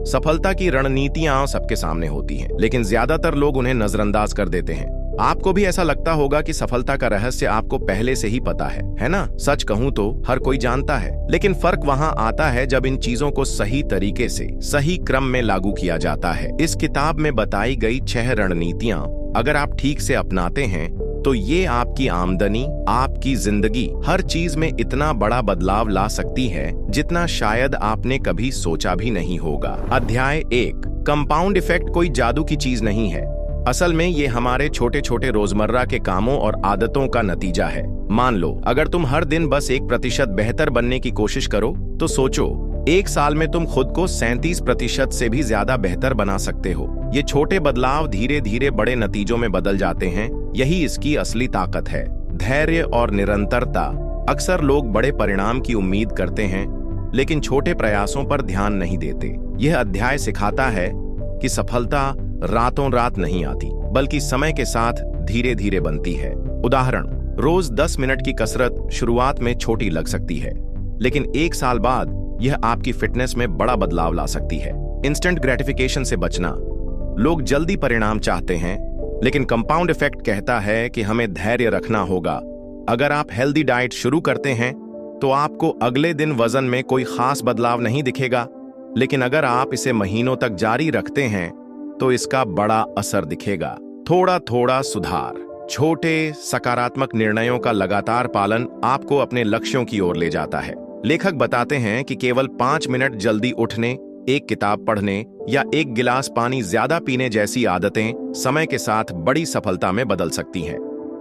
सफलता की रणनीतियां सबके सामने होती हैं, लेकिन ज्यादातर लोग उन्हें नजरअंदाज कर देते हैं। आपको भी ऐसा लगता होगा कि सफलता का रहस्य आपको पहले से ही पता है ना? सच कहूं तो हर कोई जानता है, लेकिन फर्क वहां आता है जब इन चीजों को सही तरीके से, सही क्रम में लागू किया जाता है। इस किताब में बताई गई 6 रणनीतियां अगर आप ठीक से अपनाते हैं तो ये आपकी आमदनी, आपकी जिंदगी, हर चीज में इतना बड़ा बदलाव ला सकती है जितना शायद आपने कभी सोचा भी नहीं होगा। अध्याय 1, कंपाउंड इफेक्ट कोई जादू की चीज नहीं है। असल में ये हमारे छोटे छोटे रोजमर्रा के कामों और आदतों का नतीजा है। मान लो अगर तुम हर दिन बस 1% बेहतर बनने की कोशिश करो तो सोचो 1 साल में तुम खुद को 37% से भी ज्यादा बेहतर बना सकते हो। ये छोटे बदलाव धीरे धीरे बड़े नतीजों में बदल जाते हैं। यही इसकी असली ताकत है, धैर्य और निरंतरता। अक्सर लोग बड़े परिणाम की उम्मीद करते हैं लेकिन छोटे प्रयासों पर ध्यान नहीं देते। यह अध्याय सिखाता है कि सफलता रातों रात नहीं आती, बल्कि समय के साथ धीरे धीरे बनती है। उदाहरण, रोज 10 मिनट की कसरत शुरुआत में छोटी लग सकती है, लेकिन 1 साल बाद यह आपकी फिटनेस में बड़ा बदलाव ला सकती है। इंस्टेंट ग्रेटिफिकेशन से बचना। लोग जल्दी परिणाम चाहते हैं, लेकिन कंपाउंड इफेक्ट कहता है कि हमें धैर्य रखना होगा। अगर आप हेल्दी डाइट शुरू करते हैं तो आपको अगले दिन वजन में कोई खास बदलाव नहीं दिखेगा, लेकिन अगर आप इसे महीनों तक जारी रखते हैं तो इसका बड़ा असर दिखेगा। थोड़ा थोड़ा सुधार, छोटे सकारात्मक निर्णयों का लगातार पालन आपको अपने लक्ष्यों की ओर ले जाता है। लेखक बताते हैं कि केवल 5 मिनट जल्दी उठने, एक किताब पढ़ने या 1 गिलास पानी ज्यादा पीने जैसी आदतें समय के साथ बड़ी सफलता में बदल सकती हैं।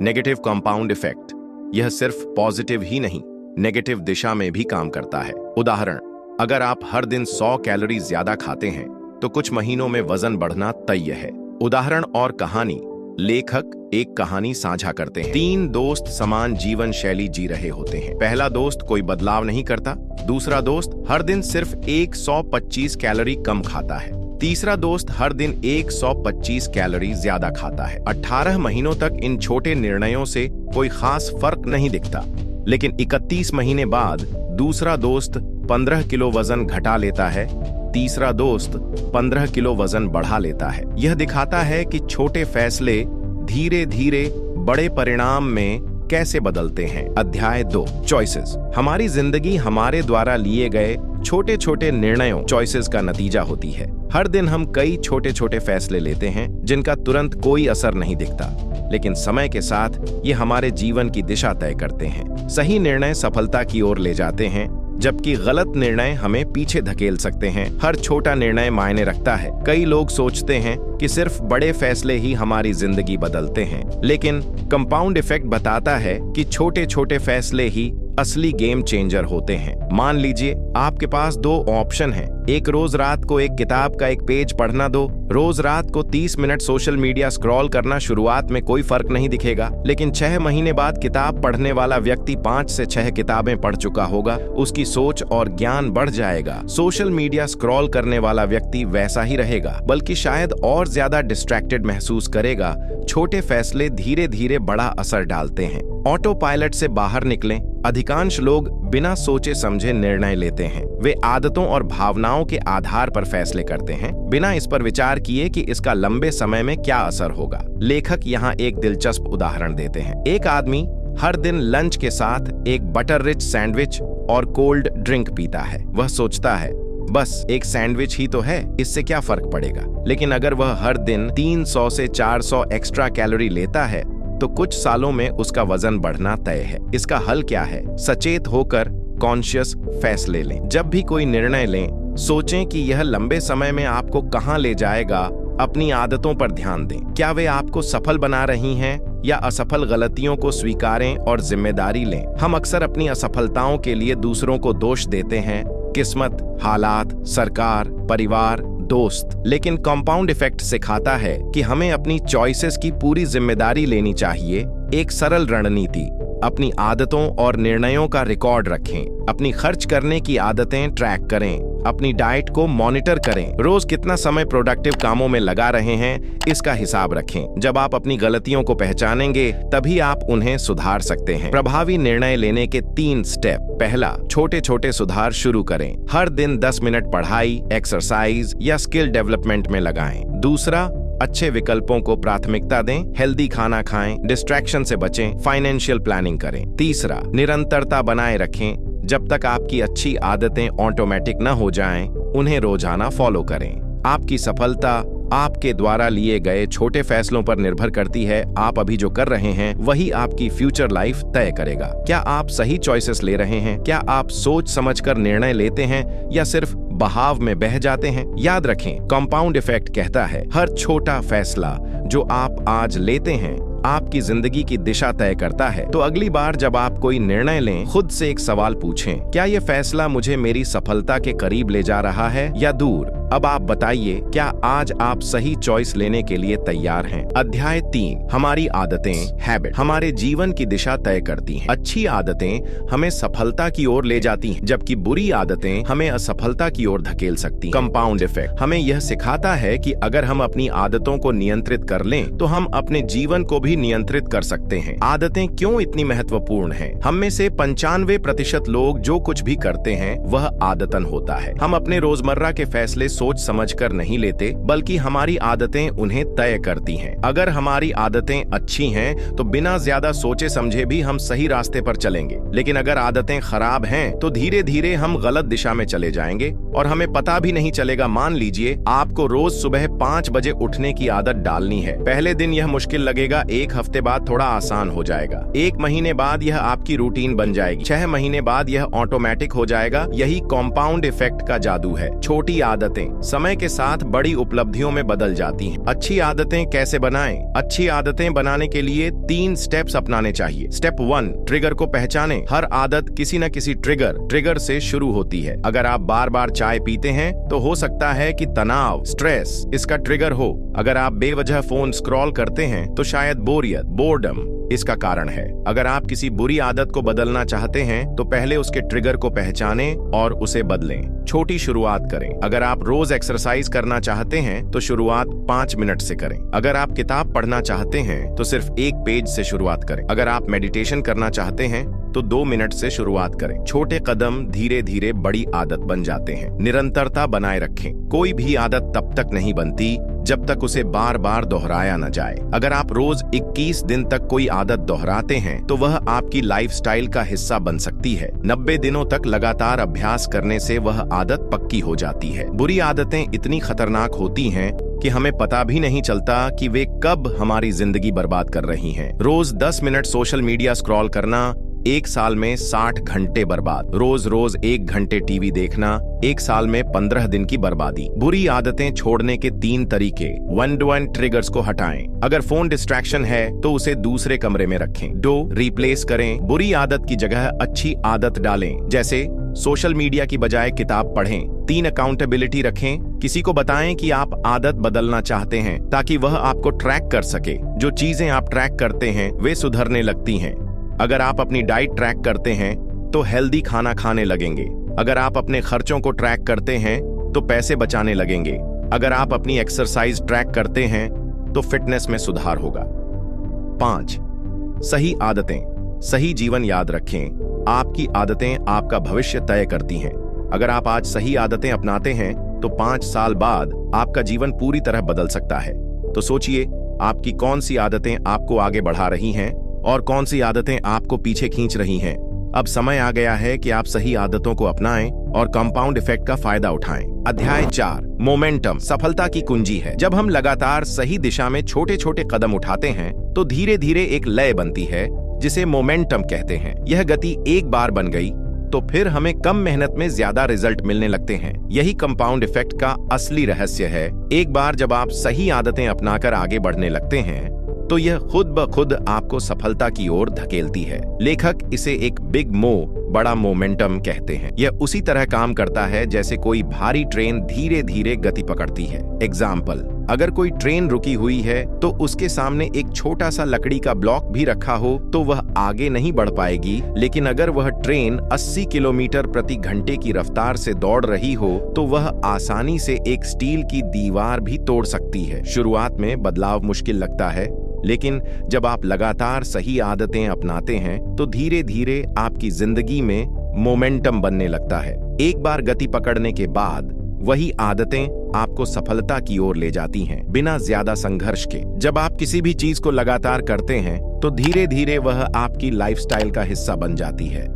नेगेटिव कंपाउंड इफेक्ट, यह सिर्फ पॉजिटिव ही नहीं, नेगेटिव दिशा में भी काम करता है। उदाहरण, अगर आप हर दिन 100 कैलोरी ज्यादा खाते हैं तो कुछ महीनों में वजन बढ़ना तय है। उदाहरण और कहानी, लेखक एक कहानी साझा करते हैं। 3 दोस्त समान जीवन शैली जी रहे होते हैं। पहला दोस्त कोई बदलाव नहीं करता, दूसरा दोस्त हर दिन सिर्फ 125 कैलोरी कम खाता है, तीसरा दोस्त हर दिन 125 कैलोरी ज्यादा खाता है। 18 महीनों तक इन छोटे निर्णयों से कोई खास फर्क नहीं दिखता, लेकिन 31 महीने बाद दूसरा दोस्त 15 किलो वजन घटा लेता है, तीसरा दोस्त 15 किलो वजन बढ़ा लेता है। यह दिखाता है कि छोटे फैसले धीरे धीरे बड़े परिणाम में कैसे बदलते हैं। अध्याय 2, चॉइसेस। हमारी जिंदगी हमारे द्वारा लिए गए छोटे छोटे निर्णयों, चॉइसेस का नतीजा होती है। हर दिन हम कई छोटे छोटे फैसले लेते हैं जिनका तुरंत कोई असर नहीं दिखता, लेकिन समय के साथ ये हमारे जीवन की दिशा तय करते हैं। सही निर्णय सफलता की ओर ले जाते हैं, जबकि गलत निर्णय हमें पीछे धकेल सकते हैं। हर छोटा निर्णय मायने रखता है। कई लोग सोचते हैं कि सिर्फ बड़े फैसले ही हमारी जिंदगी बदलते हैं, लेकिन कंपाउंड इफेक्ट बताता है कि छोटे छोटे फैसले ही असली गेम चेंजर होते हैं। मान लीजिए आपके पास 2 ऑप्शन हैं। एक, रोज रात को एक किताब का 1 पेज पढ़ना दो। रोज रात को 30 मिनट सोशल मीडिया स्क्रॉल करना। शुरुआत में कोई फर्क नहीं दिखेगा, लेकिन 6 महीने बाद किताब पढ़ने वाला व्यक्ति 5 से 6 किताबें पढ़ चुका होगा। उसकी सोच और ज्ञान बढ़ जाएगा। सोशल मीडिया स्क्रॉल करने वाला व्यक्ति वैसा ही रहेगा, बल्कि शायद और ज्यादा डिस्ट्रैक्टेड महसूस करेगा। छोटे फैसले धीरे धीरे बड़ा असर डालते हैं। ऑटो पायलट से बाहर निकलें। अधिकांश लोग बिना सोचे समझे निर्णय लेते हैं। वे आदतों और भावनाओं के आधार पर फैसले करते हैं, बिना इस पर विचार किए कि इसका लंबे समय में क्या असर होगा। लेखक यहाँ एक दिलचस्प उदाहरण देते हैं। एक आदमी हर दिन लंच के साथ एक बटर रिच सैंडविच और कोल्ड ड्रिंक पीता है। वह सोचता है, बस एक सैंडविच ही तो है, इससे क्या फर्क पड़ेगा। लेकिन अगर वह हर दिन 300 से 400 एक्स्ट्रा कैलोरी लेता है तो कुछ सालों में उसका वजन बढ़ना तय है। इसका हल क्या है? सचेत होकर कॉन्शियस फैसले लें। जब भी कोई निर्णय लें, सोचें कि यह लंबे समय में आपको कहां ले जाएगा। अपनी आदतों पर ध्यान दें। क्या वे आपको सफल बना रही हैं या असफल गलतियों को स्वीकारें और जिम्मेदारी लें। हम अक्सर अपनी असफलताओं के लिए दूसरों को दोष देते हैं, किस्मत, हालात, सरकार, परिवार, दोस्त। लेकिन कंपाउंड इफेक्ट सिखाता है कि हमें अपनी चॉइसेस की पूरी जिम्मेदारी लेनी चाहिए। एक सरल रणनीति, अपनी आदतों और निर्णयों का रिकॉर्ड रखें, अपनी खर्च करने की आदतें ट्रैक करें, अपनी डाइट को मॉनिटर करें, रोज कितना समय प्रोडक्टिव कामों में लगा रहे हैं इसका हिसाब रखें। जब आप अपनी गलतियों को पहचानेंगे तभी आप उन्हें सुधार सकते हैं। प्रभावी निर्णय लेने के 3 स्टेप। पहला, छोटे छोटे सुधार शुरू करें। हर दिन 10 मिनट पढ़ाई, एक्सरसाइज या स्किल डेवलपमेंट में लगाएं। दूसरा, अच्छे विकल्पों को प्राथमिकता दें, हेल्दी खाना खाएं, डिस्ट्रैक्शन से बचें, फाइनेंशियल प्लानिंग करें। तीसरा, निरंतरता बनाए रखें। जब तक आपकी अच्छी आदतें ऑटोमेटिक न हो जाएं, उन्हें रोजाना फॉलो करें। आपकी सफलता आपके द्वारा लिए गए छोटे फैसलों पर निर्भर करती है। आप अभी जो कर रहे हैं वही आपकी फ्यूचर लाइफ तय करेगा। क्या आप सही चॉइसेस ले रहे हैं? क्या आप सोच समझकर निर्णय लेते हैं या सिर्फ बहाव में बह जाते हैं? याद रखें, कंपाउंड इफेक्ट कहता है हर छोटा फैसला जो आप आज लेते हैं आपकी जिंदगी की दिशा तय करता है। तो अगली बार जब आप कोई निर्णय लें, खुद से एक सवाल पूछें, क्या ये फैसला मुझे मेरी सफलता के करीब ले जा रहा है या दूर? अब आप बताइए, क्या आज आप सही चॉइस लेने के लिए तैयार हैं? अध्याय 3, हमारी आदतें, हैबिट हमारे जीवन की दिशा तय करती हैं। अच्छी आदतें हमें सफलता की ओर ले जाती हैं, जबकि बुरी आदतें हमें असफलता की ओर धकेल सकती हैं। कंपाउंड इफेक्ट हमें यह सिखाता है कि अगर हम अपनी आदतों को नियंत्रित कर लें तो हम अपने जीवन को भी नियंत्रित कर सकते हैं। आदतें क्यों इतनी महत्वपूर्ण हैं? हम में से 95% लोग जो कुछ भी करते हैं वह आदतन होता है। हम अपने रोजमर्रा के फैसले सोच समझकर नहीं लेते, बल्कि हमारी आदतें उन्हें तय करती हैं। अगर हमारी आदतें अच्छी हैं तो बिना ज्यादा सोचे समझे भी हम सही रास्ते पर चलेंगे, लेकिन अगर आदतें खराब हैं तो धीरे धीरे हम गलत दिशा में चले जाएंगे और हमें पता भी नहीं चलेगा। मान लीजिए आपको रोज सुबह 5 बजे उठने की आदत डालनी है। पहले दिन यह मुश्किल लगेगा, 1 हफ्ते बाद थोड़ा आसान हो जाएगा, 1 महीने बाद यह आपकी रूटीन बन जाएगी, 6 महीने बाद यह ऑटोमेटिक हो जाएगा। यही कॉम्पाउंड इफेक्ट का जादू है। छोटी आदतें समय के साथ बड़ी उपलब्धियों में बदल जाती हैं। अच्छी आदतें कैसे बनाएं? अच्छी आदतें बनाने के लिए 3 स्टेप्स अपनाने चाहिए। स्टेप 1, ट्रिगर को पहचानें। हर आदत किसी न किसी ट्रिगर से शुरू होती है। अगर आप बार बार चाय पीते हैं तो हो सकता है कि तनाव, स्ट्रेस इसका ट्रिगर हो। अगर आप बेवजह फोन स्क्रॉल करते हैं तो शायद बोरियत, बोर्डम इसका कारण है। अगर आप किसी बुरी आदत को बदलना चाहते हैं तो पहले उसके ट्रिगर को पहचानें और उसे बदलें। छोटी शुरुआत करें। अगर आप रोज एक्सरसाइज करना चाहते हैं तो शुरुआत 5 मिनट से करें। अगर आप किताब पढ़ना चाहते हैं तो सिर्फ 1 पेज से शुरुआत करें। अगर आप मेडिटेशन करना चाहते हैं तो 2 मिनट से शुरुआत करें। छोटे कदम धीरे धीरे बड़ी आदत बन जाते हैं। निरंतरता बनाए रखें। कोई भी आदत तब तक नहीं बनती जब तक उसे बार बार दोहराया न जाए। अगर आप रोज 21 दिन तक कोई आदत दोहराते हैं तो वह आपकी लाइफस्टाइल का हिस्सा बन सकती है। 90 दिनों तक लगातार अभ्यास करने से वह आदत पक्की हो जाती है। बुरी आदतें इतनी खतरनाक होती हैं कि हमें पता भी नहीं चलता कि वे कब हमारी जिंदगी बर्बाद कर रही हैं। रोज 10 मिनट सोशल मीडिया स्क्रॉल करना, 1 साल में 60 घंटे बर्बाद। रोज 1 घंटे टीवी देखना, 1 साल में 15 दिन की बर्बादी। बुरी आदतें छोड़ने के 3 तरीके। 1 ट्रिगर्स को हटाएं। अगर फोन डिस्ट्रैक्शन है तो उसे दूसरे कमरे में रखें। 2 रिप्लेस करें। बुरी आदत की जगह अच्छी आदत डालें, जैसे सोशल मीडिया की बजाय किताब पढ़ें। 3 अकाउंटेबिलिटी रखें। किसी को बताएं कि आप आदत बदलना चाहते हैं ताकि वह आपको ट्रैक कर सके। जो चीजें आप ट्रैक करते हैं वे सुधरने लगती हैं। अगर आप अपनी डाइट ट्रैक करते हैं तो हेल्दी खाना खाने लगेंगे। अगर आप अपने खर्चों को ट्रैक करते हैं तो पैसे बचाने लगेंगे। अगर आप अपनी एक्सरसाइज ट्रैक करते हैं तो फिटनेस में सुधार होगा। 5 सही आदतें, सही जीवन। याद रखें, आपकी आदतें आपका भविष्य तय करती हैं। अगर आप आज सही आदतें अपनाते हैं तो 5 साल बाद आपका जीवन पूरी तरह बदल सकता है। तो सोचिए, आपकी कौन सी आदतें आपको आगे बढ़ा रही हैं और कौन सी आदतें आपको पीछे खींच रही हैं। अब समय आ गया है कि आप सही आदतों को अपनाएं और कंपाउंड इफेक्ट का फायदा उठाएं। अध्याय 4, मोमेंटम सफलता की कुंजी है। जब हम लगातार सही दिशा में छोटे छोटे कदम उठाते हैं तो धीरे धीरे एक लय बनती है जिसे मोमेंटम कहते हैं। यह गति एक बार बन गई तो फिर हमें कम मेहनत में ज्यादा रिजल्ट मिलने लगते हैं। यही कंपाउंड इफेक्ट का असली रहस्य है। एक बार जब आप सही आदतें अपनाकर आगे बढ़ने लगते हैं तो यह खुद ब खुद आपको सफलता की ओर धकेलती है। लेखक इसे एक बिग मूव, बड़ा मोमेंटम कहते हैं। यह उसी तरह काम करता है जैसे कोई भारी ट्रेन धीरे धीरे गति पकड़ती है। एग्जाम्पल, अगर कोई ट्रेन रुकी हुई है तो उसके सामने एक छोटा सा लकड़ी का ब्लॉक भी रखा हो तो वह आगे नहीं बढ़ पाएगी, लेकिन अगर वह ट्रेन 80 किलोमीटर प्रति घंटे की रफ्तार से दौड़ रही हो तो वह आसानी से एक स्टील की दीवार भी तोड़ सकती है। शुरुआत में बदलाव मुश्किल लगता है, लेकिन जब आप लगातार सही आदतें अपनाते हैं तो धीरे धीरे आपकी जिंदगी में मोमेंटम बनने लगता है। एक बार गति पकड़ने के बाद वही आदतें आपको सफलता की ओर ले जाती हैं, बिना ज्यादा संघर्ष के। जब आप किसी भी चीज को लगातार करते हैं तो धीरे धीरे वह आपकी लाइफस्टाइल का हिस्सा बन जाती है।